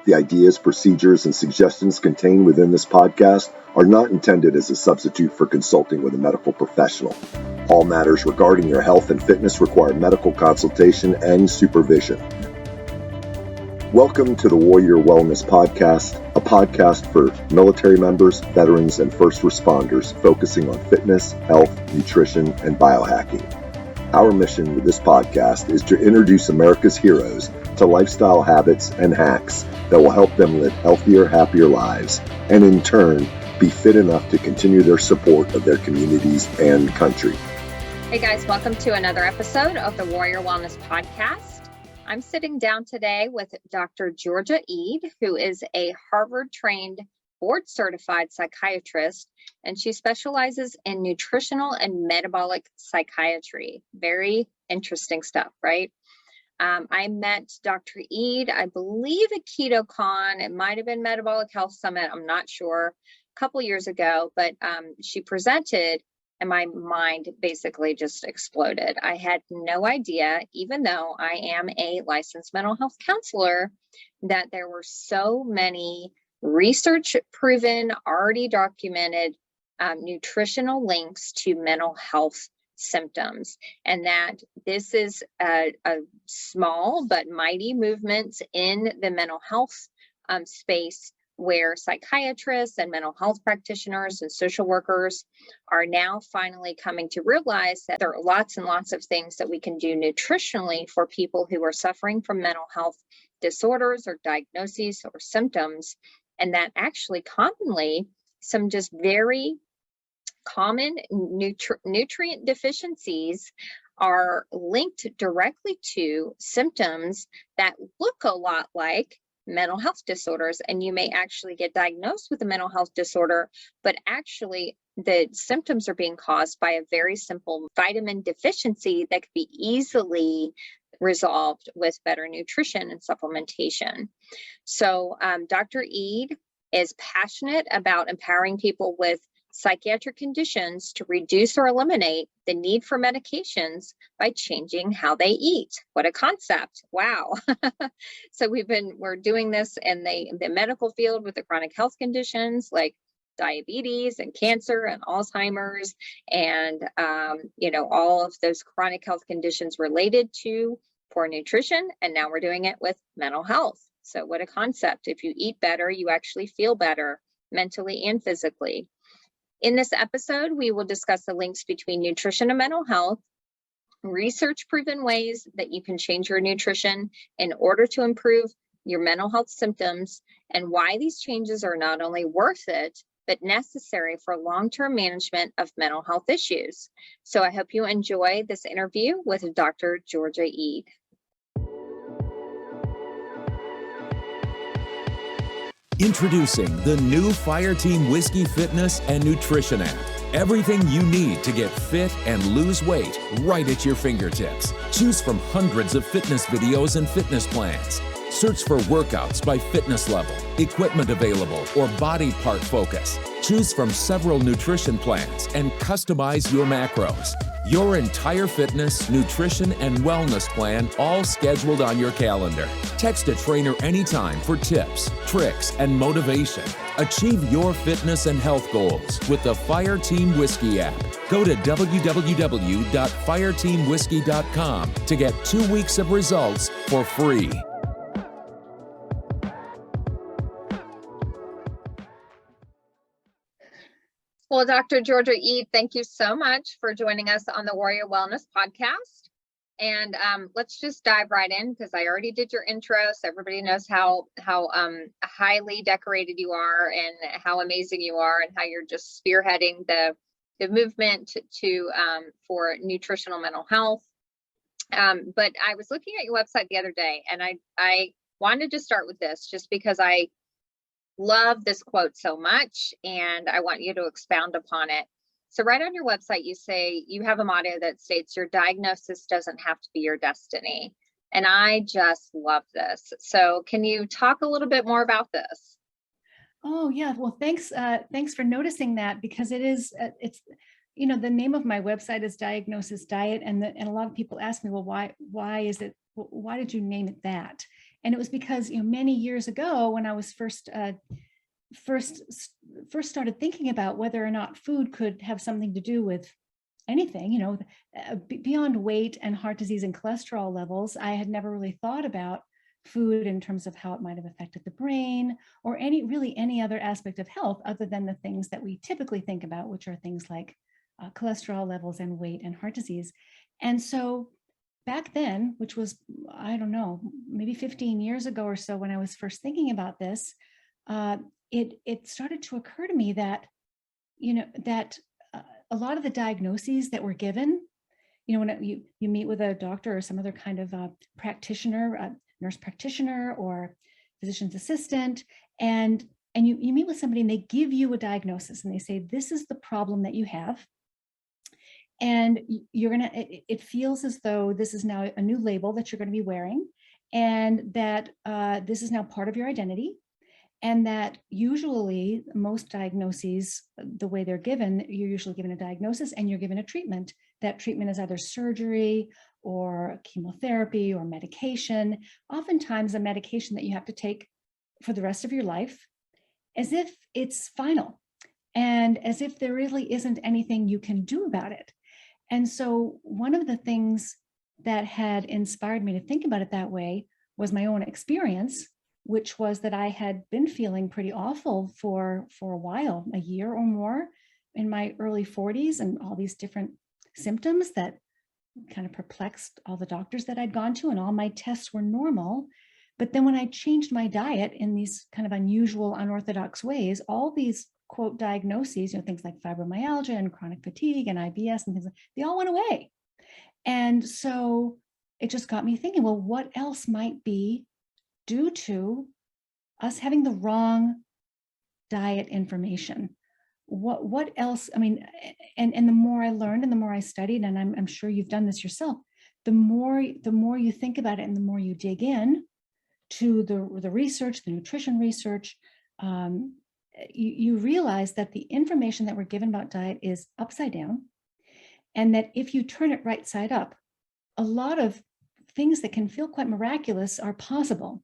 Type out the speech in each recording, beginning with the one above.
The ideas, procedures, and suggestions contained within this podcast are not intended as a substitute for consulting with a medical professional. All matters regarding your health and fitness require medical consultation and supervision. Welcome to the Warrior Wellness Podcast, a podcast for military members, veterans, and first responders focusing on fitness, health, nutrition, and biohacking. Our mission with this podcast is to introduce America's heroes to lifestyle habits and hacks that will help them live healthier, happier lives, and in turn, be fit enough to continue their support of their communities and country. Hey guys, welcome to another episode of the Warrior Wellness Podcast. I'm sitting down today with Dr. Georgia Eid, who is a Harvard-trained, board-certified psychiatrist, and she specializes in nutritional and metabolic psychiatry. Very interesting stuff, right? I met Dr. Eid, I believe at KetoCon. It might have been Metabolic Health Summit. I'm not sure. A couple years ago, but she presented and my mind basically just exploded. I had no idea, even though I am a licensed mental health counselor, that there were so many research proven, already documented nutritional links to mental health symptoms, and that this is a small but mighty movement in the mental health space, where psychiatrists and mental health practitioners and social workers are now finally coming to realize that there are lots and lots of things that we can do nutritionally for people who are suffering from mental health disorders or diagnoses or symptoms, and that actually commonly some just very common nutrient deficiencies are linked directly to symptoms that look a lot like mental health disorders, and you may actually get diagnosed with a mental health disorder, but actually the symptoms are being caused by a very simple vitamin deficiency that could be easily resolved with better nutrition and supplementation. So Dr. Eid is passionate about empowering people with psychiatric conditions to reduce or eliminate the need for medications by changing how they eat. What a concept. Wow. So we're doing this in the medical field with the chronic health conditions like diabetes and cancer and Alzheimer's and, all of those chronic health conditions related to poor nutrition. And now we're doing it with mental health. So what a concept. If you eat better, you actually feel better mentally and physically. In this episode, we will discuss the links between nutrition and mental health, research-proven ways that you can change your nutrition in order to improve your mental health symptoms, and why these changes are not only worth it, but necessary for long-term management of mental health issues. So I hope you enjoy this interview with Dr. Georgia Eid. Introducing the new Fireteam Whiskey Fitness and Nutrition app. Everything you need to get fit and lose weight right at your fingertips. Choose from hundreds of fitness videos and fitness plans. Search for workouts by fitness level, equipment available, or body part focus. Choose from several nutrition plans and customize your macros. Your entire fitness, nutrition, and wellness plan all scheduled on your calendar. Text a trainer anytime for tips, tricks, and motivation. Achieve your fitness and health goals with the Fireteam Whiskey app. Go to www.fireteamwhiskey.com to get 2 weeks of results for free. Well, Dr. Georgia Eid, thank you so much for joining us on the Warrior Wellness Podcast. And let's just dive right in, because I already did your intro, so everybody knows how highly decorated you are and how amazing you are, and how you're just spearheading the movement for nutritional mental health. But I was looking at your website the other day, and I wanted to start with this just because I love this quote so much, and I want you to expound upon it. So right on your website, you say you have a motto that states your diagnosis doesn't have to be your destiny. And I just love this. So can you talk a little bit more about this? Oh yeah, well, thanks for noticing that, because it's the name of my website is Diagnosis Diet, and a lot of people ask me, well, why did you name it that? And it was because, many years ago when I was first started thinking about whether or not food could have something to do with anything, beyond weight and heart disease and cholesterol levels, I had never really thought about food in terms of how it might have affected the brain or any other aspect of health other than the things that we typically think about, which are things like cholesterol levels and weight and heart disease. And so back then, which was, I don't know, maybe 15 years ago or so, when I was first thinking about this, it started to occur to me that, that a lot of the diagnoses that were given, when you meet with a doctor or some other kind of practitioner, nurse practitioner or physician's assistant, and you meet with somebody and they give you a diagnosis and they say, this is the problem that you have. And it feels as though this is now a new label that you're going to be wearing, and that this is now part of your identity. And that usually most diagnoses, the way they're given, you're usually given a diagnosis and you're given a treatment. That treatment is either surgery or chemotherapy or medication, oftentimes a medication that you have to take for the rest of your life, as if it's final and as if there really isn't anything you can do about it. And so one of the things that had inspired me to think about it that way was my own experience, which was that I had been feeling pretty awful for a while, a year or more, in my early 40s, and all these different symptoms that kind of perplexed all the doctors that I'd gone to, and all my tests were normal. But then when I changed my diet in these kind of unusual, unorthodox ways, all these quote diagnoses, things like fibromyalgia and chronic fatigue and IBS and things, they all went away. And so it just got me thinking, well, what else might be due to us having the wrong diet information? What else? I mean, and the more I learned and the more I studied, and I'm sure you've done this yourself, the more you think about it and the more you dig in to the research, the nutrition research, you realize that the information that we're given about diet is upside down, and that if you turn it right side up, a lot of things that can feel quite miraculous are possible.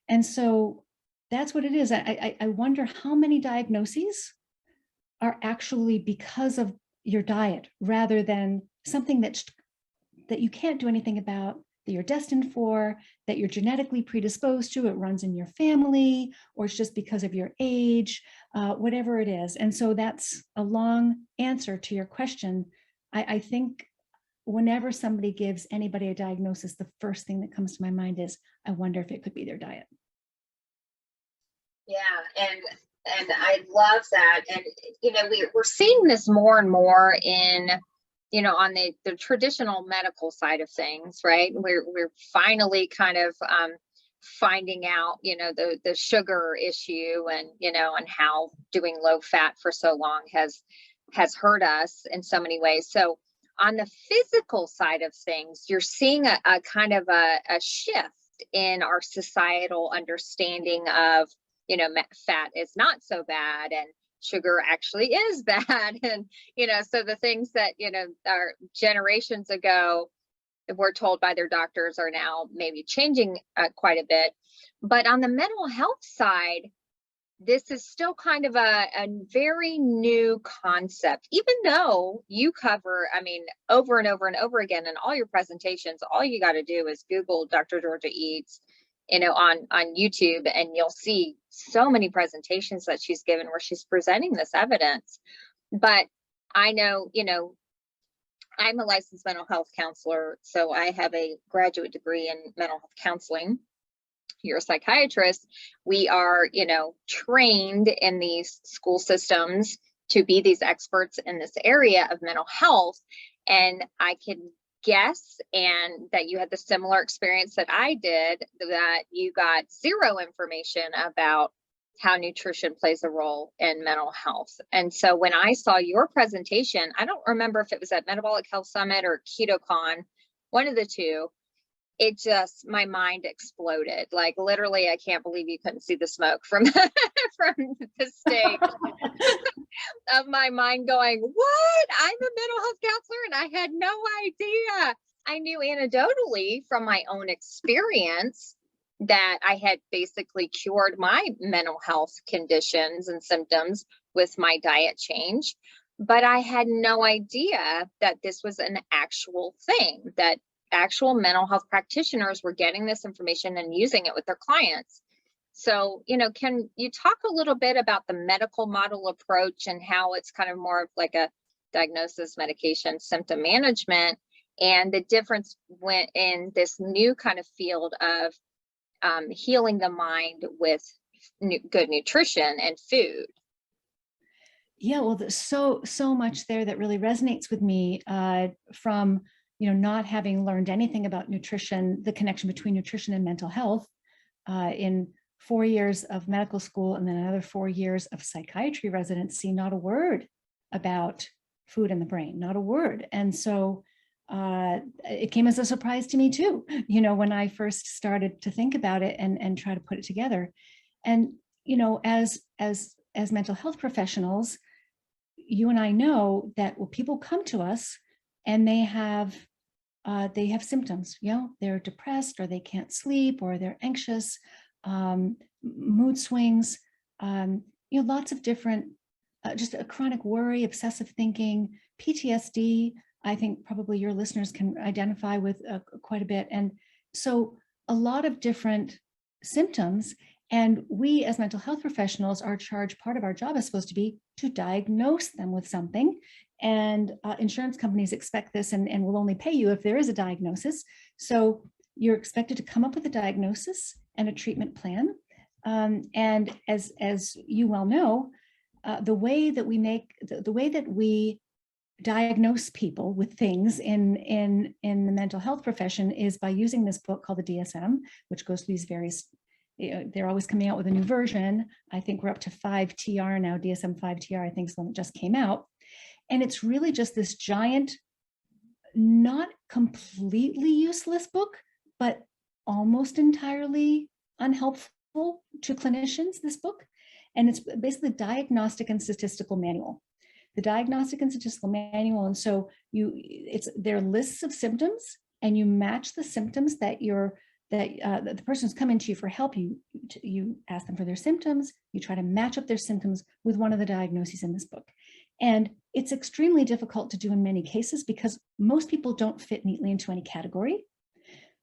And so that's what it is. I wonder how many diagnoses are actually because of your diet, rather than something that you can't do anything about, that you're destined for, that you're genetically predisposed to, it runs in your family, or it's just because of your age, whatever it is. And so that's a long answer to your question. I think whenever somebody gives anybody a diagnosis, the first thing that comes to my mind is, I wonder if it could be their diet. Yeah, and I love that. And we're seeing this more and more in on the traditional medical side of things, right? We're finally kind of finding out the sugar issue, and and how doing low fat for so long has hurt us in so many ways. So on the physical side of things, you're seeing a kind of a shift in our societal understanding of fat is not so bad and sugar actually is bad. And, so the things that, our generations ago were told by their doctors are now maybe changing quite a bit. But on the mental health side, this is still kind of a very new concept, even though you cover, over and over and over again in all your presentations. All you got to do is Google Dr. Georgia Eads, on YouTube, and you'll see so many presentations that she's given where she's presenting this evidence. But I know, I'm a licensed mental health counselor, so I have a graduate degree in mental health counseling. You're a psychiatrist. We are, trained in these school systems to be these experts in this area of mental health. And I can guess, and that you had the similar experience that I did, that you got zero information about how nutrition plays a role in mental health. And so when I saw your presentation, I don't remember if it was at Metabolic Health Summit or KetoCon, one of the two, it just, my mind exploded. Like literally, I can't believe you couldn't see the smoke from from the stage of my mind going, what? I'm a mental health counselor and I had no idea. I knew anecdotally from my own experience that I had basically cured my mental health conditions and symptoms with my diet change. But I had no idea that this was an actual thing, that actual mental health practitioners were getting this information and using it with their clients. So, can you talk a little bit about the medical model approach and how it's kind of more of like a diagnosis, medication, symptom management, and the difference when in this new kind of field of healing the mind with good nutrition and food? Yeah, well, there's so much there that really resonates with me from, not having learned anything about nutrition, the connection between nutrition and mental health in 4 years of medical school and then another 4 years of psychiatry residency, not a word about food and the brain, not a word. And so it came as a surprise to me too, when I first started to think about it and try to put it together. And, as mental health professionals, you and I know that people come to us and they have symptoms, they're depressed or they can't sleep or they're anxious, mood swings, lots of different, just a chronic worry, obsessive thinking, PTSD. I think probably your listeners can identify with quite a bit. And so a lot of different symptoms. And we as mental health professionals are charged, part of our job is supposed to be to diagnose them with something. And insurance companies expect this and will only pay you if there is a diagnosis. So you're expected to come up with a diagnosis and a treatment plan. And as you well know, the way that we diagnose people with things in the mental health profession is by using this book called the DSM, which goes through these various, they're always coming out with a new version. I think we're up to 5TR now, DSM-5TR, I think is the one that just came out. And it's really just this giant, not completely useless book, but almost entirely unhelpful to clinicians, this book. And it's basically diagnostic and statistical manual. The diagnostic and statistical manual. And so there are lists of symptoms, and you match the symptoms that the person's coming to you for help. You ask them for their symptoms. You try to match up their symptoms with one of the diagnoses in this book. And it's extremely difficult to do in many cases because most people don't fit neatly into any category.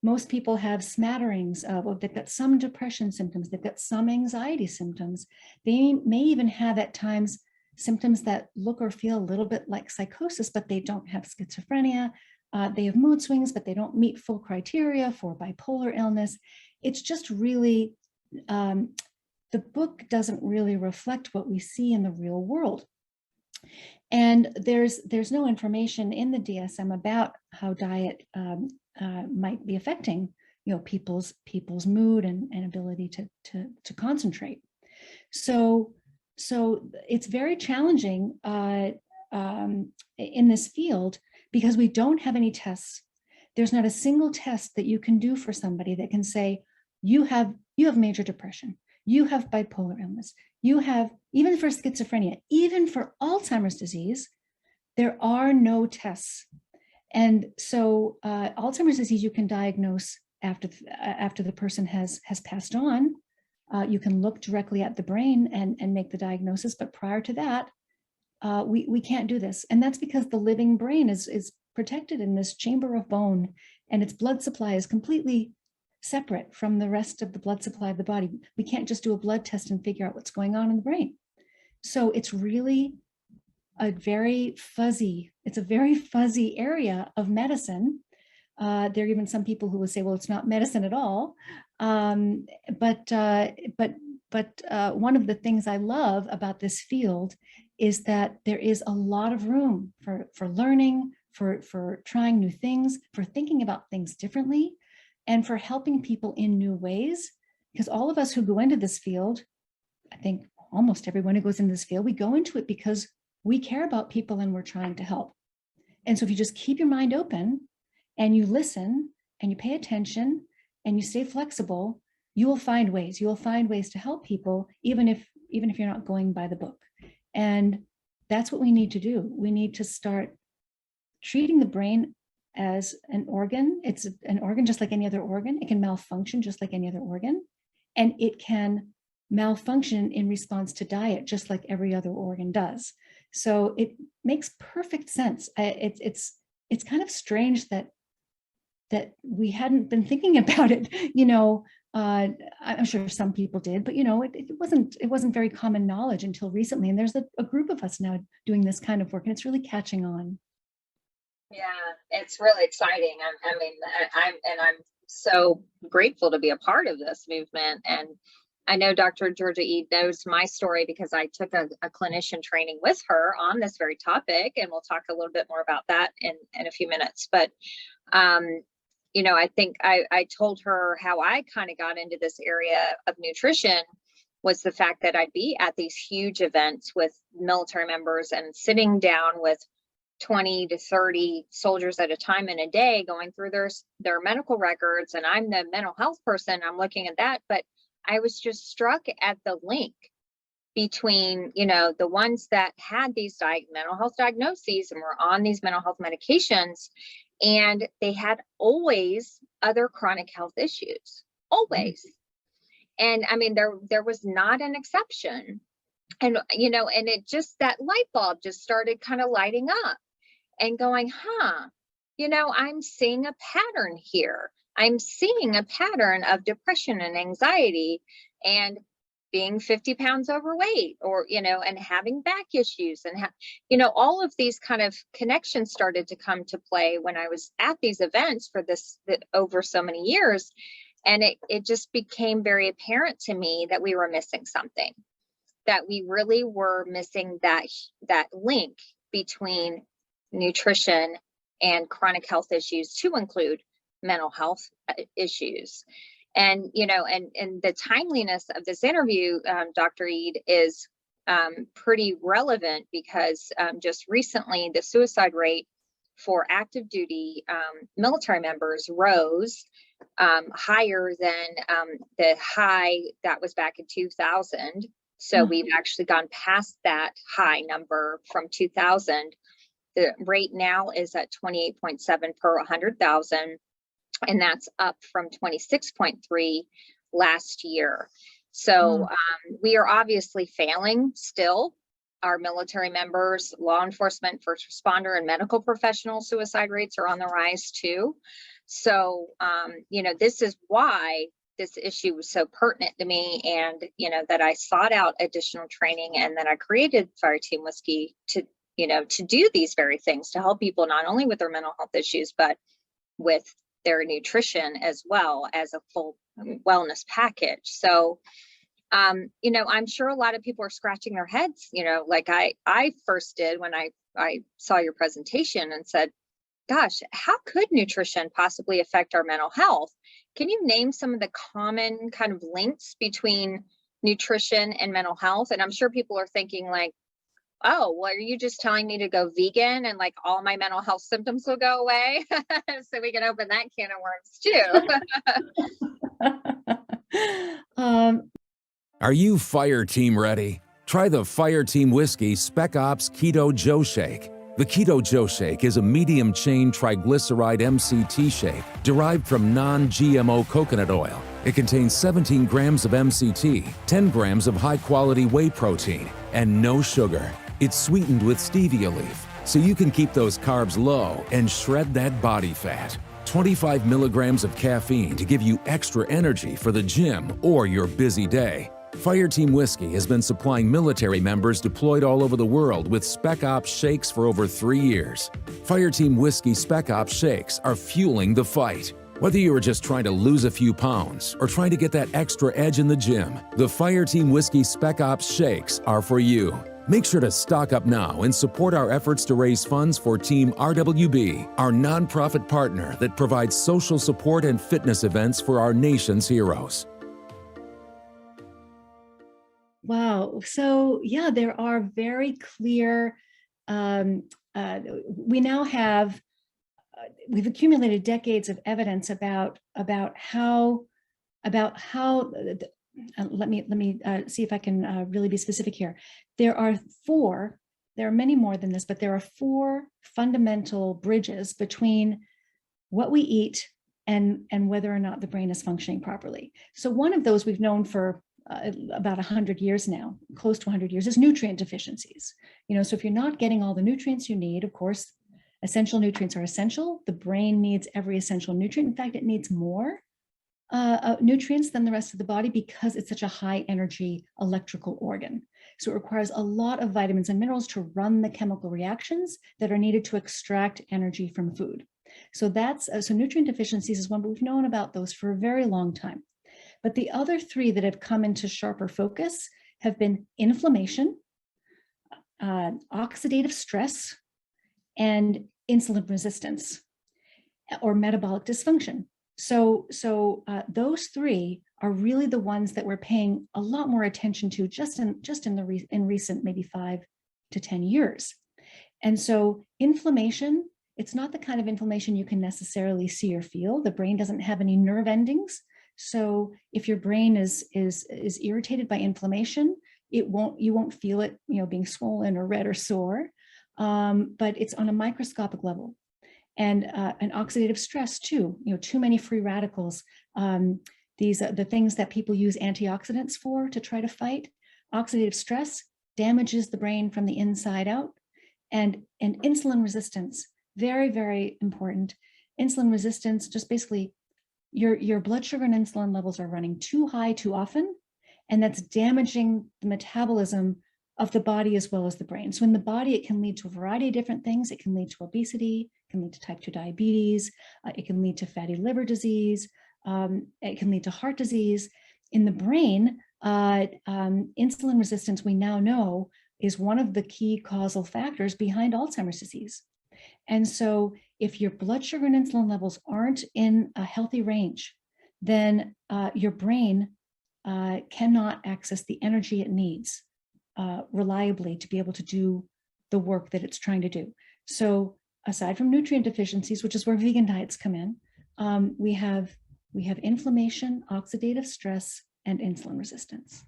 Most people have smatterings of, they've got some depression symptoms, they've got some anxiety symptoms. They may even have at times symptoms that look or feel a little bit like psychosis, but they don't have schizophrenia. They have mood swings, but they don't meet full criteria for bipolar illness. It's just really, the book doesn't really reflect what we see in the real world. And there's no information in the DSM about how diet might be affecting, people's mood and ability to concentrate. So it's very challenging in this field because we don't have any tests. There's not a single test that you can do for somebody that can say, you have major depression, you have bipolar illness, you have, even for schizophrenia, even for Alzheimer's disease, there are no tests. And so Alzheimer's disease you can diagnose after the person has passed on. You can look directly at the brain and make the diagnosis, but prior to that, we can't do this. And that's because the living brain is protected in this chamber of bone, and its blood supply is completely separate from the rest of the blood supply of the body. We can't just do a blood test and figure out what's going on in the brain. So it's really a very fuzzy area of medicine. There are even some people who will say, well, it's not medicine at all. But one of the things I love about this field is that there is a lot of room for learning, for trying new things, for thinking about things differently, and for helping people in new ways. Because all of us who go into this field, I think almost everyone who goes into this field, we go into it because we care about people and we're trying to help. And so if you just keep your mind open and you listen and you pay attention and you stay flexible, you will find ways. You will find ways to help people, even if you're not going by the book. And that's what we need to do. We need to start treating the brain as an organ. It's an organ just like any other organ. It can malfunction just like any other organ. And it can malfunction in response to diet, just like every other organ does. So it makes perfect sense. It's kind of strange that we hadn't been thinking about it. I'm sure some people did, but it wasn't very common knowledge until recently. And there's a group of us now doing this kind of work, and it's really catching on. Yeah, it's really exciting. I'm so grateful to be a part of this movement. And I know Dr. Georgia Eid knows my story because I took a clinician training with her on this very topic, and we'll talk a little bit more about that in a few minutes. But I think I told her how I kind of got into this area of nutrition was the fact that I'd be at these huge events with military members and sitting down with 20 to 30 soldiers at a time in a day, going through their medical records. And I'm the mental health person. I'm looking at that, but I was just struck at the link between, the ones that had these mental health diagnoses and were on these mental health medications, and they had always other chronic health issues, always. And there was not an exception. And, and it just, that light bulb just started kind of lighting up and going, I'm seeing a pattern here. I'm seeing a pattern of depression and anxiety and being 50 pounds overweight, or, and having back issues, and, all of these kind of connections started to come to play when I was at these events for over so many years. And it just became very apparent to me that we were missing something, that we really were missing that link between nutrition and chronic health issues, to include mental health issues. And, and the timeliness of this interview, Dr. Eid, is pretty relevant because just recently the suicide rate for active duty military members rose higher than the high that was back in 2000. So we've actually gone past that high number from 2000. The rate now is at 28.7 per 100,000. And that's up from 26.3 last year. So we are obviously failing still. Our military members, law enforcement, first responder, and medical professional suicide rates are on the rise too. So, this is why this issue was so pertinent to me, and, that I sought out additional training, and that I created Fireteam Whiskey to do these very things, to help people not only with their mental health issues, but with their nutrition as well, as a full wellness package. So, I'm sure a lot of people are scratching their heads, like I first did when I saw your presentation and said, gosh, how could nutrition possibly affect our mental health? Can you name some of the common kind of links between nutrition and mental health? And I'm sure people are thinking like, oh, well, are you just telling me to go vegan and like all my mental health symptoms will go away? So we can open that can of worms too. Are you Fire Team ready? Try the Fire Team Whiskey Spec Ops Keto Joe Shake. The Keto Joe Shake is a medium-chain triglyceride MCT shake derived from non-GMO coconut oil. It contains 17 grams of MCT, 10 grams of high-quality whey protein, and no sugar. It's sweetened with stevia leaf, so you can keep those carbs low and shred that body fat. 25 milligrams of caffeine to give you extra energy for the gym or your busy day. Fireteam Whiskey has been supplying military members deployed all over the world with Spec Ops shakes for over 3 years. Fireteam Whiskey Spec Ops shakes are fueling the fight. Whether you are just trying to lose a few pounds or trying to get that extra edge in the gym, the Fireteam Whiskey Spec Ops shakes are for you. Make sure to stock up now and support our efforts to raise funds for Team RWB, our nonprofit partner that provides social support and fitness events for our nation's heroes. Wow. So yeah, there are very clear, we now have, we've accumulated decades of evidence about how, let me see if I can really be specific here. There are many more than this, but there are 4 fundamental bridges between what we eat, and whether or not the brain is functioning properly. So one of those we've known for about 100 years now, close to 100 years, is nutrient deficiencies. So if you're not getting all the nutrients you need, of course, essential nutrients are essential. The brain needs every essential nutrient. In fact, it needs more nutrients than the rest of the body because it's such a high energy electrical organ. So it requires a lot of vitamins and minerals to run the chemical reactions that are needed to extract energy from food. So so nutrient deficiencies is one, but we've known about those for a very long time. But the other three that have come into sharper focus have been inflammation, oxidative stress, and insulin resistance or metabolic dysfunction. So those three are really the ones that we're paying a lot more attention to just in recent maybe 5 to 10 years. And so inflammation, it's not the kind of inflammation you can necessarily see or feel. The brain doesn't have any nerve endings. So if your brain is irritated by inflammation, you won't feel it, being swollen or red or sore, but it's on a microscopic level. And oxidative stress too, too many free radicals. These are the things that people use antioxidants for to try to fight. Oxidative stress damages the brain from the inside out. And insulin resistance, very, very important. Insulin resistance, just basically your blood sugar and insulin levels are running too high too often, and that's damaging the metabolism of the body as well as the brain. So in the body, it can lead to a variety of different things. It can lead to obesity, it can lead to type 2 diabetes, it can lead to fatty liver disease, it can lead to heart disease. In the brain, insulin resistance, we now know, is one of the key causal factors behind Alzheimer's disease. And so if your blood sugar and insulin levels aren't in a healthy range, then your brain cannot access the energy it needs reliably to be able to do the work that it's trying to do. So aside from nutrient deficiencies, which is where vegan diets come in, we have inflammation, oxidative stress, and insulin resistance.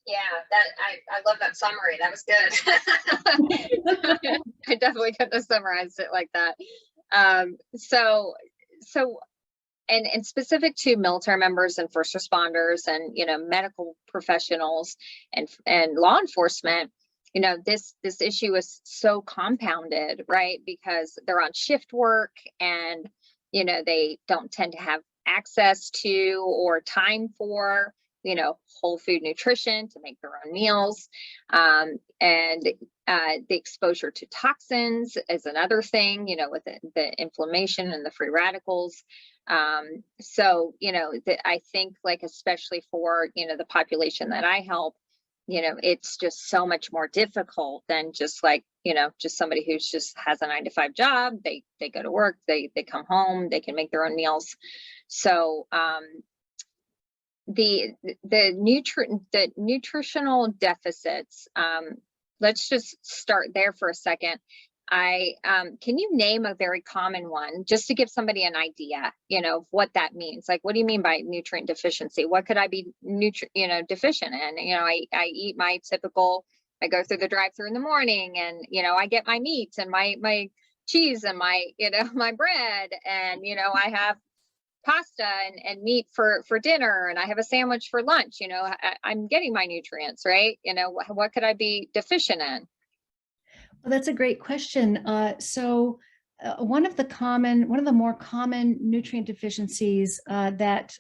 Yeah, I love that summary. That was good. I definitely couldn't have summarized it like that. And specific to military members and first responders and medical professionals and law enforcement, this issue is so compounded, right? Because they're on shift work and they don't tend to have access to or time for whole food nutrition to make their own meals. And the exposure to toxins is another thing, with the inflammation and the free radicals. So, I think especially for, the population that I help, it's just so much more difficult than just just somebody who just has a 9-to-5 job. They go to work, they come home, they can make their own meals. So, the nutritional deficits, let's just start there for a second. Can you name a very common one just to give somebody an idea, of what that means? Like, what do you mean by nutrient deficiency? What could I be deficient in? I eat my typical, I go through the drive-through in the morning and, I get my meat and my cheese and my, my bread and, I have pasta and meat for dinner, and I have a sandwich for lunch. I'm getting my nutrients, right? What could I be deficient in? Well, that's a great question. So one of the more common nutrient deficiencies that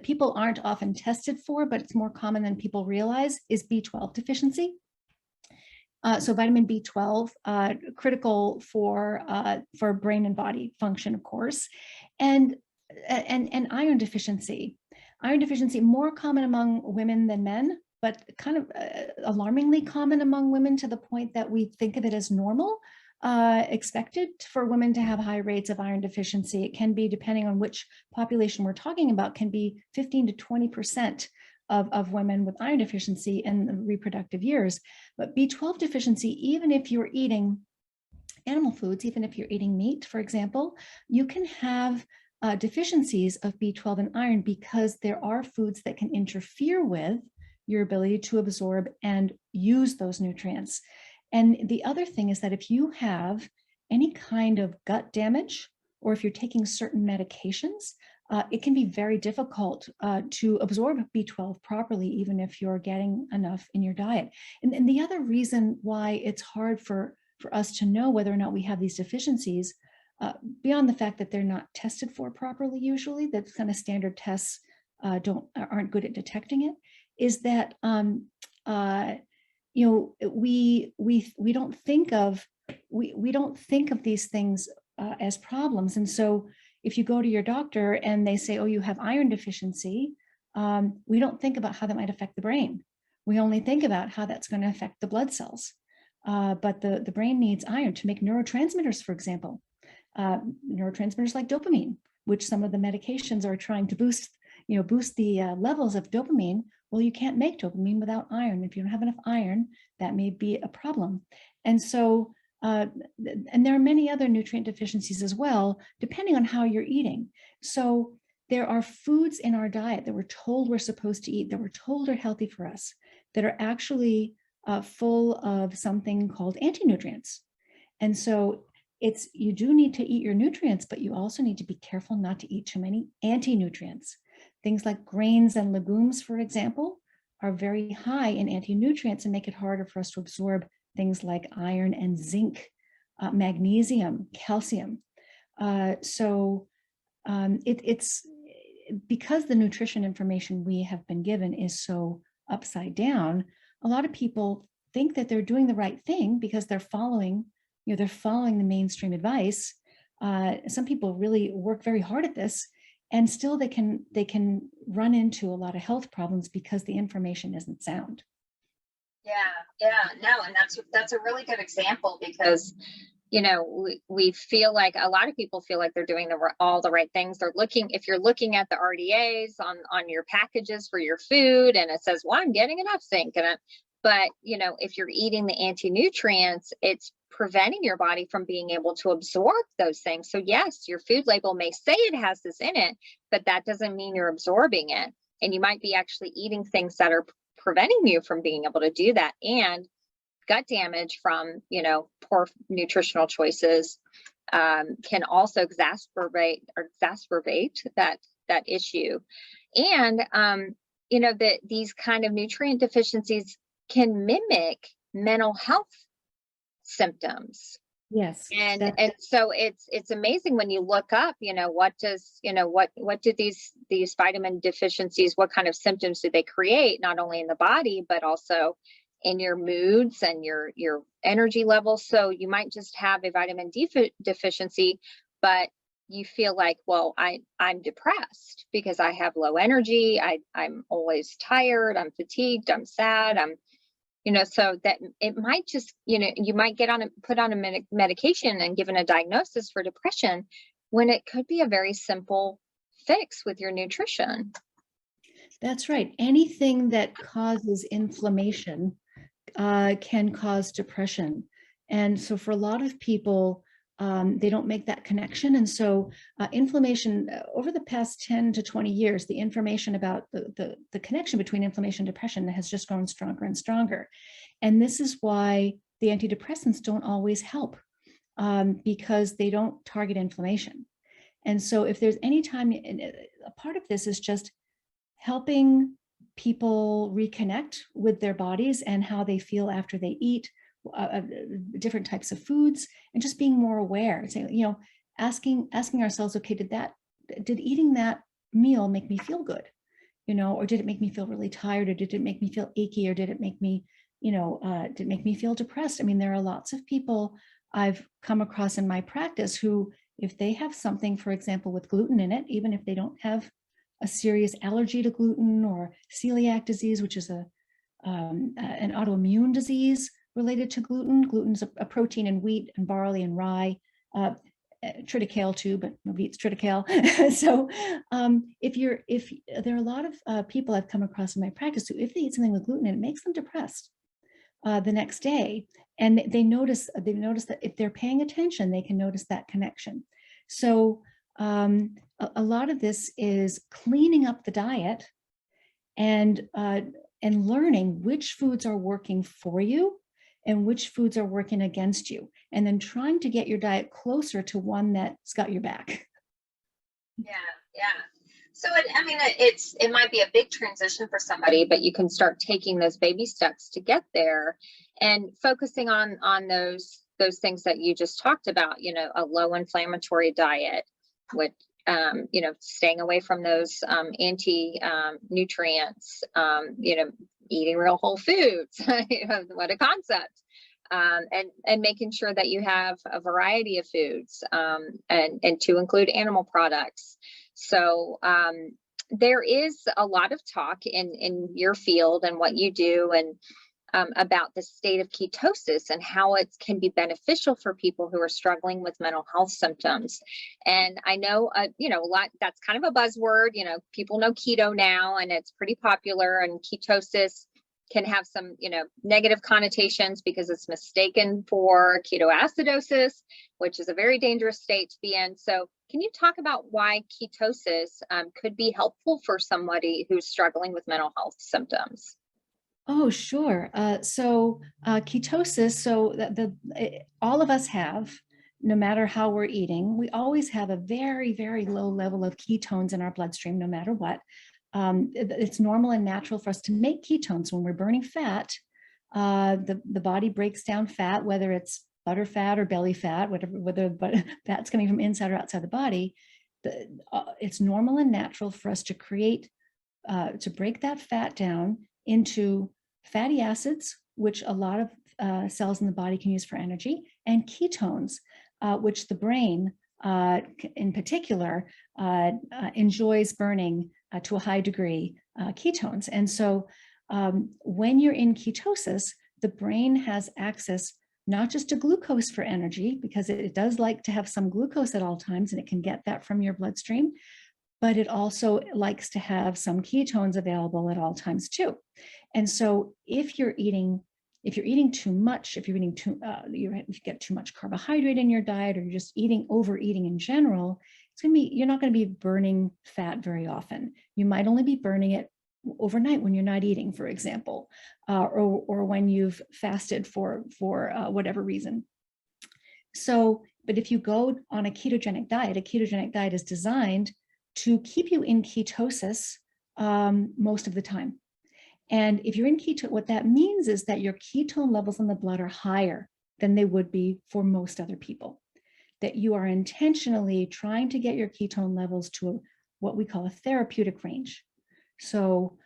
people aren't often tested for, but it's more common than people realize, is B12 deficiency. So vitamin B12, critical for brain and body function, of course, and iron deficiency. Iron deficiency, more common among women than men, but kind of alarmingly common among women to the point that we think of it as normal, expected for women to have high rates of iron deficiency. It can be, depending on which population we're talking about, can be 15 to 20% of women with iron deficiency in the reproductive years. But B12 deficiency, even if you're eating animal foods, even if you're eating meat, for example, you can have deficiencies of B12 and iron because there are foods that can interfere with your ability to absorb and use those nutrients. And the other thing is that if you have any kind of gut damage, or if you're taking certain medications, it can be very difficult to absorb B12 properly, even if you're getting enough in your diet. And the other reason why it's hard for us to know whether or not we have these deficiencies, beyond the fact that they're not tested for properly usually, that kind of standard tests aren't good at detecting it, is that we don't think of these things as problems. And so if you go to your doctor and they say, oh, you have iron deficiency, we don't think about how that might affect the brain. We only think about how that's going to affect the blood cells. But the brain needs iron to make neurotransmitters, for example. Neurotransmitters like dopamine, which some of the medications are trying to boost the levels of dopamine. Well, you can't make dopamine without iron. If you don't have enough iron, that may be a problem. And so, and there are many other nutrient deficiencies as well, depending on how you're eating. So there are foods in our diet that we're told we're supposed to eat, that we're told are healthy for us, that are actually full of something called anti-nutrients. And so you do need to eat your nutrients, but you also need to be careful not to eat too many anti-nutrients. Things like grains and legumes, for example, are very high in anti-nutrients and make it harder for us to absorb things like iron and zinc, magnesium, calcium. It's because the nutrition information we have been given is so upside down. A lot of people think that they're doing the right thing because they're following the mainstream advice. Some people really work very hard at this, and still they can run into a lot of health problems because the information isn't sound. And that's a really good example, because we feel like a lot of people feel like they're doing all the right things. If you're looking at the RDAs on your packages for your food, and it says, well, I'm getting enough zinc in it. But, if you're eating the anti-nutrients, it's preventing your body from being able to absorb those things. So yes, your food label may say it has this in it, but that doesn't mean you're absorbing it. And you might be actually eating things that are preventing you from being able to do that. And gut damage from, poor nutritional choices can also exacerbate that issue. And, these kind of nutrient deficiencies can mimic mental health symptoms. Yes. And so it's amazing when you look up, what do these vitamin deficiencies, what kind of symptoms do they create, not only in the body, but also in your moods and your energy levels. So you might just have a vitamin D deficiency, but you feel like, well, I'm depressed because I have low energy. I'm always tired. I'm fatigued. I'm sad. So that it might just, you might put on a medication and given a diagnosis for depression, when it could be a very simple fix with your nutrition. That's right. Anything that causes inflammation can cause depression. And so for a lot of people, they don't make that connection. And so inflammation, over the past 10 to 20 years, the information about the connection between inflammation and depression has just grown stronger and stronger. And this is why the antidepressants don't always help, because they don't target inflammation. And so if there's any time, a part of this is just helping people reconnect with their bodies and how they feel after they eat different types of foods, and just being more aware, saying, asking ourselves, okay, did eating that meal make me feel good? Or did it make me feel really tired? Or did it make me feel achy? Or did it make me, did it make me feel depressed? I mean, there are lots of people I've come across in my practice who, if they have something, for example, with gluten in it, even if they don't have a serious allergy to gluten or celiac disease, which is an autoimmune disease related to gluten. Gluten's a protein in wheat and barley and rye, triticale too, but nobody eats triticale. So if there are a lot of people I've come across in my practice who, if they eat something with gluten, it makes them depressed the next day. And they've noticed that if they're paying attention, they can notice that connection. So a lot of this is cleaning up the diet and learning which foods are working for you and which foods are working against you, and then trying to get your diet closer to one that's got your back. Yeah, yeah. So it might be a big transition for somebody, but you can start taking those baby steps to get there, and focusing on those things that you just talked about. A low inflammatory diet, with staying away from those anti nutrients. Eating real whole foods. What a concept. And making sure that you have a variety of foods, and to include animal products. So there is a lot of talk in your field and what you do, and about the state of ketosis and how it can be beneficial for people who are struggling with mental health symptoms. And I know, a lot, that's kind of a buzzword. People know keto now, and it's pretty popular, and ketosis can have some, negative connotations because it's mistaken for ketoacidosis, which is a very dangerous state to be in. So can you talk about why ketosis could be helpful for somebody who's struggling with mental health symptoms? Oh, sure. So ketosis, so all of us have, no matter how we're eating, we always have a very, very low level of ketones in our bloodstream, no matter what. It's normal and natural for us to make ketones when we're burning fat. The body breaks down fat, whether it's butter fat or belly fat, whether fat's coming from inside or outside the body. It's normal and natural for us to break that fat down into fatty acids, which a lot of cells in the body can use for energy, and ketones, which the brain in particular enjoys burning to a high degree, ketones. And so when you're in ketosis, the brain has access not just to glucose for energy, because it does like to have some glucose at all times, and it can get that from your bloodstream, but it also likes to have some ketones available at all times too. And so if you're eating too much, if you get too much carbohydrate in your diet, or you're just overeating in general, you're not going to be burning fat very often. You might only be burning it overnight when you're not eating, for example, or when you've fasted for whatever reason. So, but if you go on a ketogenic diet is designed to keep you in ketosis most of the time. And if you're in keto, what that means is that your ketone levels in the blood are higher than they would be for most other people. That you are intentionally trying to get your ketone levels to what we call a therapeutic range. So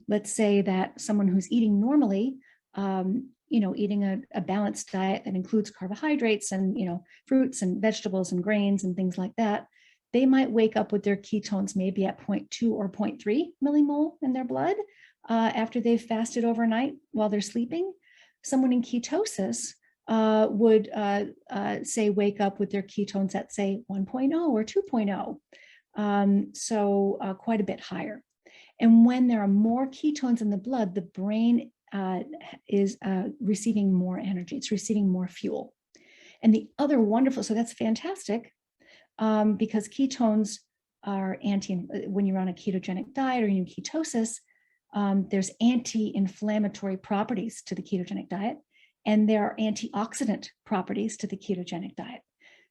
let's say that someone who's eating normally, eating a balanced diet that includes carbohydrates and, fruits and vegetables and grains and things like that, they might wake up with their ketones maybe at 0.2 or 0.3 millimole in their blood after they've fasted overnight while they're sleeping. Someone in ketosis would say wake up with their ketones at, say, 1.0 or 2.0, so quite a bit higher. And when there are more ketones in the blood, the brain is receiving more energy. It's receiving more fuel. And the other wonderful, so that's fantastic, because ketones are when you're on a ketogenic diet or in ketosis, there's anti-inflammatory properties to the ketogenic diet, and there are antioxidant properties to the ketogenic diet.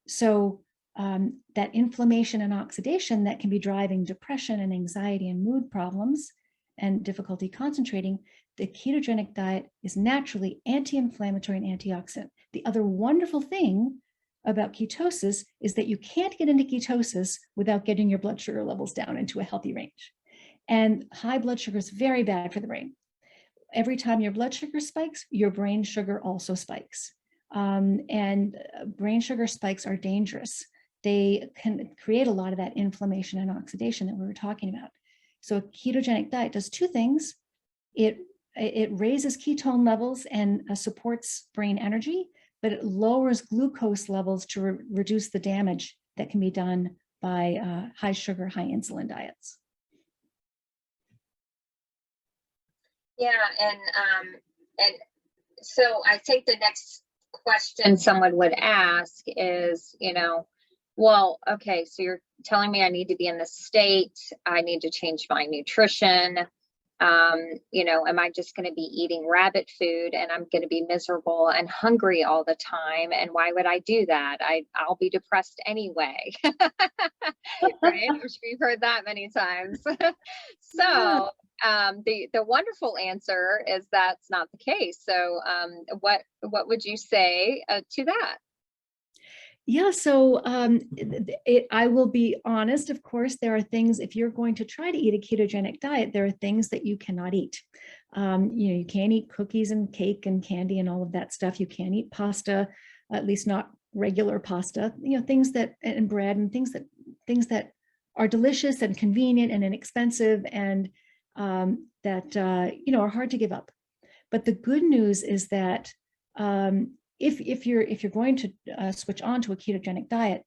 So that inflammation and oxidation that can be driving depression and anxiety and mood problems and difficulty concentrating, the ketogenic diet is naturally anti-inflammatory and antioxidant. The other wonderful thing about ketosis is that you can't get into ketosis without getting your blood sugar levels down into a healthy range. And high blood sugar is very bad for the brain. Every time your blood sugar spikes, your brain sugar also spikes. And brain sugar spikes are dangerous. They can create a lot of that inflammation and oxidation that we were talking about. So a ketogenic diet does two things. It raises ketone levels and supports brain energy, but it lowers glucose levels to reduce the damage that can be done by high sugar, high insulin diets. Yeah, and so I think the next question someone would ask is, well, okay, so you're telling me I need to be in this state, I need to change my nutrition. Am I just going to be eating rabbit food and I'm going to be miserable and hungry all the time? And why would I do that? I'll be depressed anyway. Right? I'm sure you've heard that many times. So the wonderful answer is that's not the case. So what would you say to that? Yeah, so I will be honest, of course, there are things, if you're going to try to eat a ketogenic diet, there are things that you cannot eat. You can't eat cookies and cake and candy and all of that stuff. You can't eat pasta, at least not regular pasta, things that, and bread and things that are delicious and convenient and inexpensive and that, are hard to give up. But the good news is that if you're going to switch on to a ketogenic diet,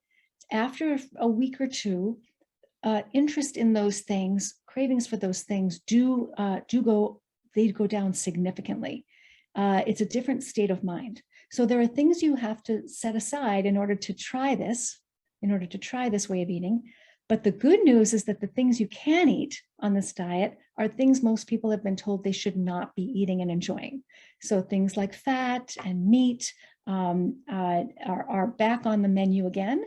after a week or two, interest in those things, cravings for those things they go down significantly. It's a different state of mind. So there are things you have to set aside in order to try this way of eating. But the good news is that the things you can eat on this diet are things most people have been told they should not be eating and enjoying. So things like fat and meat are back on the menu again.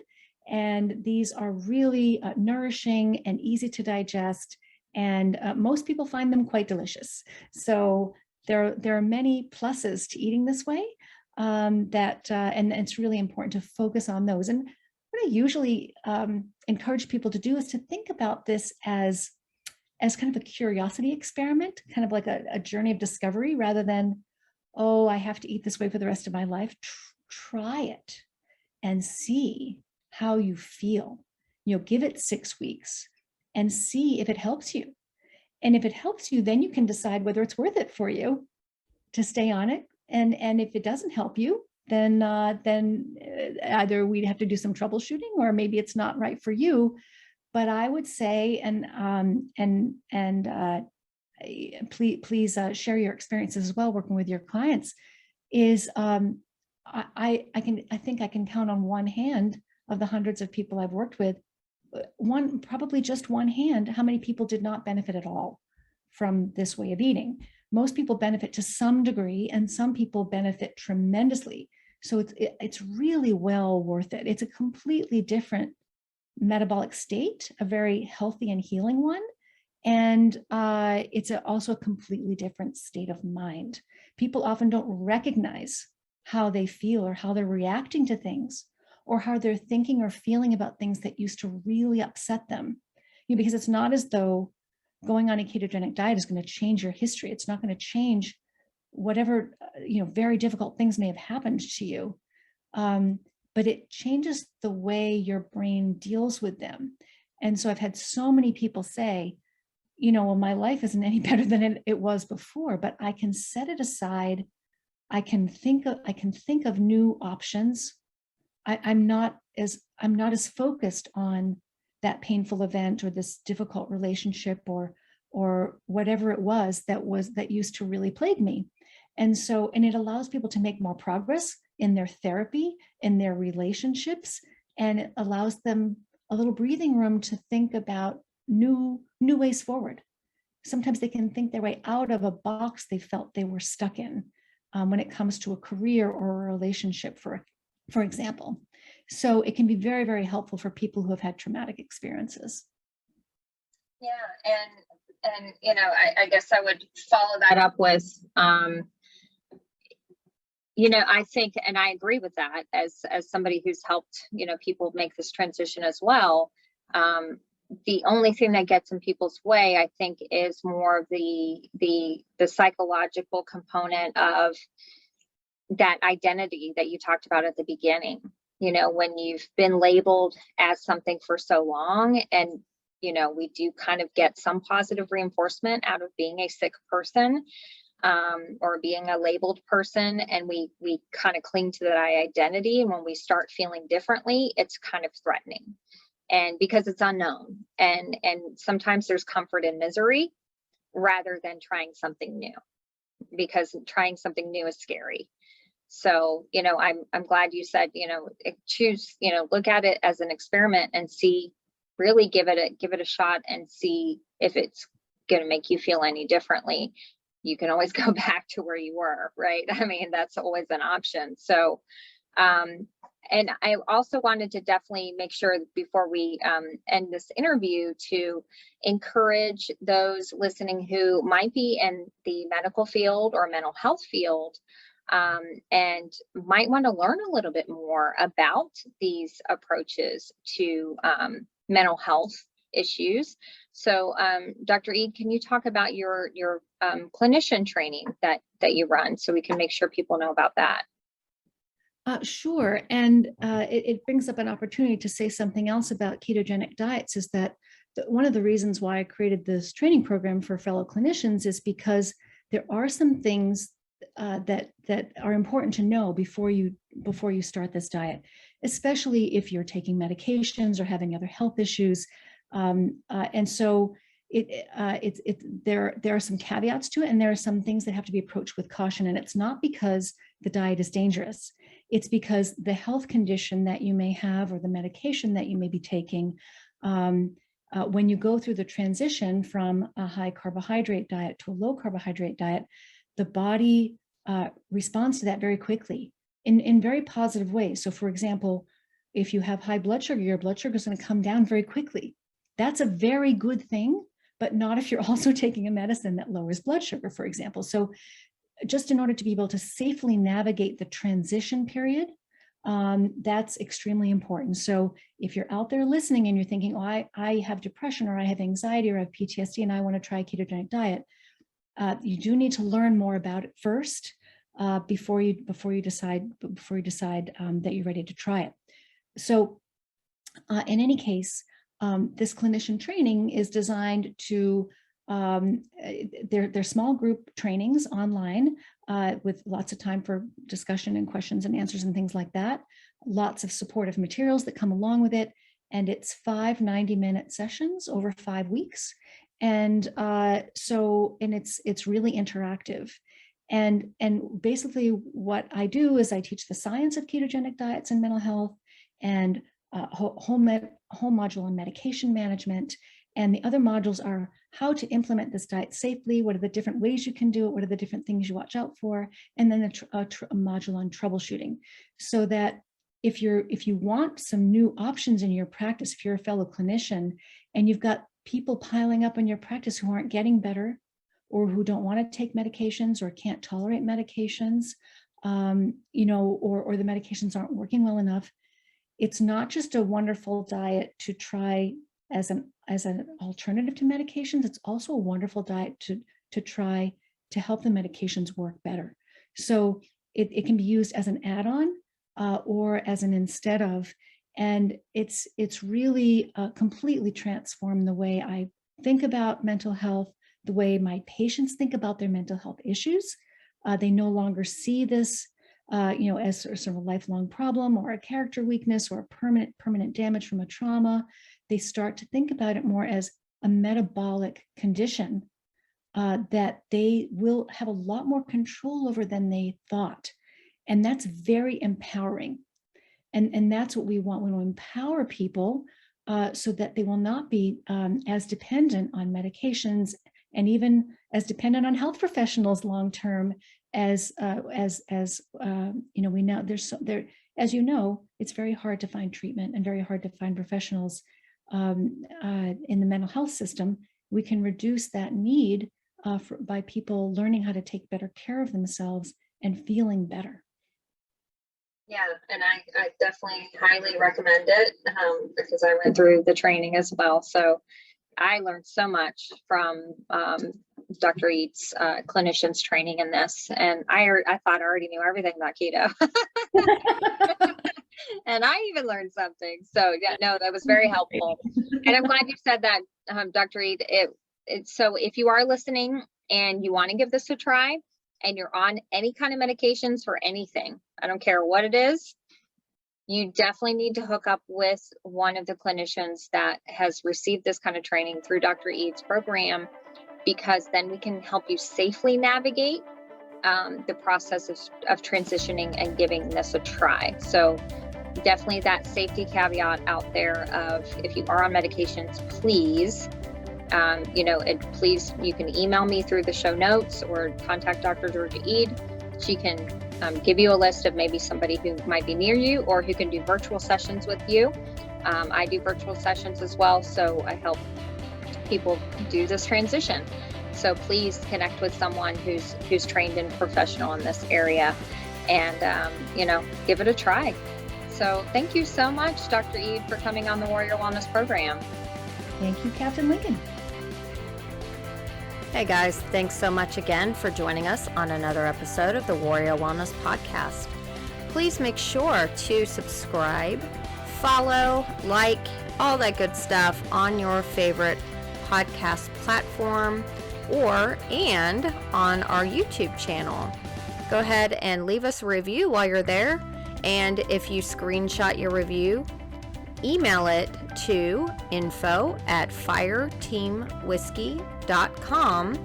And these are really nourishing and easy to digest. And most people find them quite delicious. So there are many pluses to eating this way and it's really important to focus on those. And what I usually encourage people to do is to think about this as kind of a curiosity experiment, kind of like a journey of discovery, rather than, oh, I have to eat this way for the rest of my life. Try it and see how you feel. Give it 6 weeks and see if it helps you. And if it helps you, then you can decide whether it's worth it for you to stay on it. And if it doesn't help you, then either we'd have to do some troubleshooting, or maybe it's not right for you. But I would say, please share your experiences as well working with your clients. Is I think I can count on one hand of the hundreds of people I've worked with, probably just one hand, how many people did not benefit at all from this way of eating. Most people benefit to some degree, and some people benefit tremendously. So it's really well worth it. It's a completely different metabolic state, a very healthy and healing one. And it's also a completely different state of mind. People often don't recognize how they feel or how they're reacting to things, or how they're thinking or feeling about things that used to really upset them. Because it's not as though going on a ketogenic diet is going to change your history. It's not going to change whatever, very difficult things may have happened to you. But it changes the way your brain deals with them. And so I've had so many people say, well, my life isn't any better than it was before, but I can set it aside. I can think of new options. I'm not as focused on that painful event or this difficult relationship or whatever it was that used to really plague me. And it allows people to make more progress in their therapy, in their relationships, and it allows them a little breathing room to think about new ways forward. Sometimes they can think their way out of a box they felt they were stuck in when it comes to a career or a relationship, for example. So it can be very, very helpful for people who have had traumatic experiences. Yeah, and I guess I would follow that up with, I think, and I agree with that as somebody who's helped, people make this transition as well. The only thing that gets in people's way, I think, is more of the psychological component of that identity that you talked about at the beginning. When you've been labeled as something for so long, and we do kind of get some positive reinforcement out of being a sick person or being a labeled person, and we kind of cling to that identity. And when we start feeling differently, it's kind of threatening. And because it's unknown, and sometimes there's comfort in misery rather than trying something new, because trying something new is scary. So, I'm glad you said, choose, look at it as an experiment and see, really give it a shot and see if it's going to make you feel any differently, you can always go back to where you were, right? I mean, that's always an option. So, and I also wanted to definitely make sure before we end this interview to encourage those listening who might be in the medical field or mental health field, and might want to learn a little bit more about these approaches to mental health issues. So, Dr. Eid, can you talk about your clinician training that you run, so we can make sure people know about that? Sure. And it brings up an opportunity to say something else about ketogenic diets, is that one of the reasons why I created this training program for fellow clinicians is because there are some things that are important to know before you start this diet, especially if you're taking medications or having other health issues. And so there are some caveats to it, and there are some things that have to be approached with caution. And it's not because the diet is dangerous. It's because the health condition that you may have or the medication that you may be taking, when you go through the transition from a high carbohydrate diet to a low carbohydrate diet, the body responds to that very quickly in very positive ways. So for example, if you have high blood sugar, your blood sugar is going to come down very quickly. That's a very good thing, but not if you're also taking a medicine that lowers blood sugar, for example. So just in order to be able to safely navigate the transition period, that's extremely important. So if you're out there listening and you're thinking, oh, I have depression, or I have anxiety, or I have PTSD, and I want to try a ketogenic diet, you do need to learn more about it first before you decide that you're ready to try it. So in any case, this clinician training is designed to they're small group trainings online with lots of time for discussion and questions and answers and things like that. Lots of supportive materials that come along with it. And it's 5 90-minute sessions over 5 weeks. And it's really interactive. And basically what I do is I teach the science of ketogenic diets and mental health, and whole module on medication management. And the other modules are how to implement this diet safely, what are the different ways you can do it, what are the different things you watch out for, and then a module on troubleshooting. So that if you want some new options in your practice, if you're a fellow clinician and you've got people piling up in your practice who aren't getting better, or who don't want to take medications or can't tolerate medications, or the medications aren't working well enough, it's not just a wonderful diet to try as an alternative to medications. It's also a wonderful diet to try to help the medications work better. So it can be used as an add-on or as an instead of, and it's really completely transformed the way I think about mental health, the way my patients think about their mental health issues. They no longer see this as sort of a lifelong problem or a character weakness or a permanent damage from a trauma. They start to think about it more as a metabolic condition that they will have a lot more control over than they thought. And that's very empowering. And that's what we want. We want to empower people so that they will not be as dependent on medications, and even as dependent on health professionals long term as we know. As you know, it's very hard to find treatment and very hard to find professionals in the mental health system. We can reduce that need by people learning how to take better care of themselves and feeling better. Yeah, and I definitely highly recommend it because I went through the training as well. So I learned so much from Dr. Eid's clinician's training in this, and I thought I already knew everything about keto. And I even learned something. So yeah, no, that was very helpful. And I'm glad you said that, Dr. Eid. So if you are listening and you want to give this a try, and you're on any kind of medications for anything, I don't care what it is, you definitely need to hook up with one of the clinicians that has received this kind of training through Dr. Eid's program, because then we can help you safely navigate the process of transitioning and giving this a try. So definitely that safety caveat out there of, if you are on medications, please Please, you can email me through the show notes or contact Dr. Georgia Eid. She can give you a list of maybe somebody who might be near you or who can do virtual sessions with you. I do virtual sessions as well, so I help people do this transition. So please connect with someone who's trained and professional in this area, and give it a try. So thank you so much, Dr. Eid, for coming on the Warrior Wellness Program. Thank you, Captain Lincoln. Hey guys, thanks so much again for joining us on another episode of the Warrior Wellness Podcast. Please make sure to subscribe, follow, like, all that good stuff on your favorite podcast platform and on our YouTube channel. Go ahead and leave us a review while you're there, and if you screenshot your review, email it to info@fireteamwhiskey.com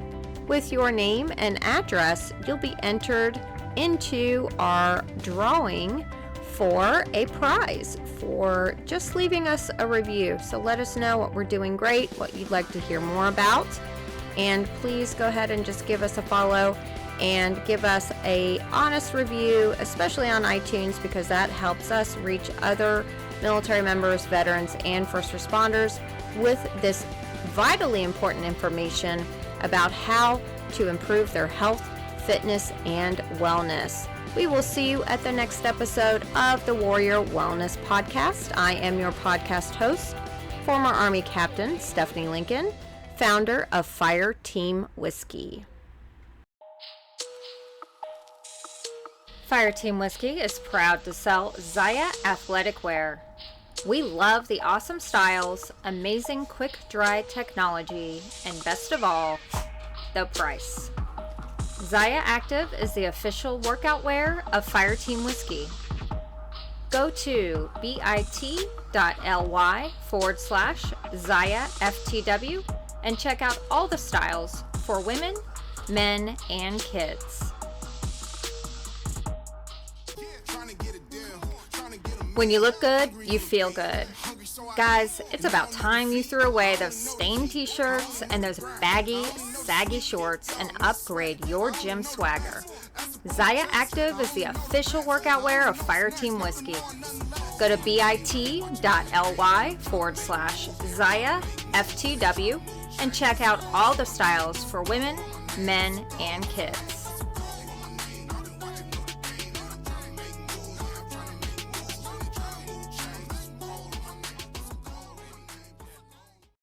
with your name and address. You'll be entered into our drawing for a prize for just leaving us a review. So let us know what we're doing great, what you'd like to hear more about, and please go ahead and just give us a follow and give us a honest review, especially on iTunes, because that helps us reach other military members, veterans, and first responders with this vitally important information about how to improve their health, fitness, and wellness. We will see you at the next episode of the Warrior Wellness Podcast. I am your podcast host, former Army Captain Stephanie Lincoln, founder of Fire Team Whiskey. Fire Team Whiskey is proud to sell Zaya athletic wear. We love the awesome styles, amazing quick dry technology, and best of all, the price. Zaya Active is the official workout wear of Fire Team Whiskey. Go to bit.ly/ZayaFTW and check out all the styles for women, men, and kids. When you look good, you feel good. Guys, it's about time you threw away those stained t-shirts and those baggy, saggy shorts and upgrade your gym swagger. Zaya Active is the official workout wear of Fire Team Whiskey. Go to bit.ly/ZayaFTW and check out all the styles for women, men, and kids.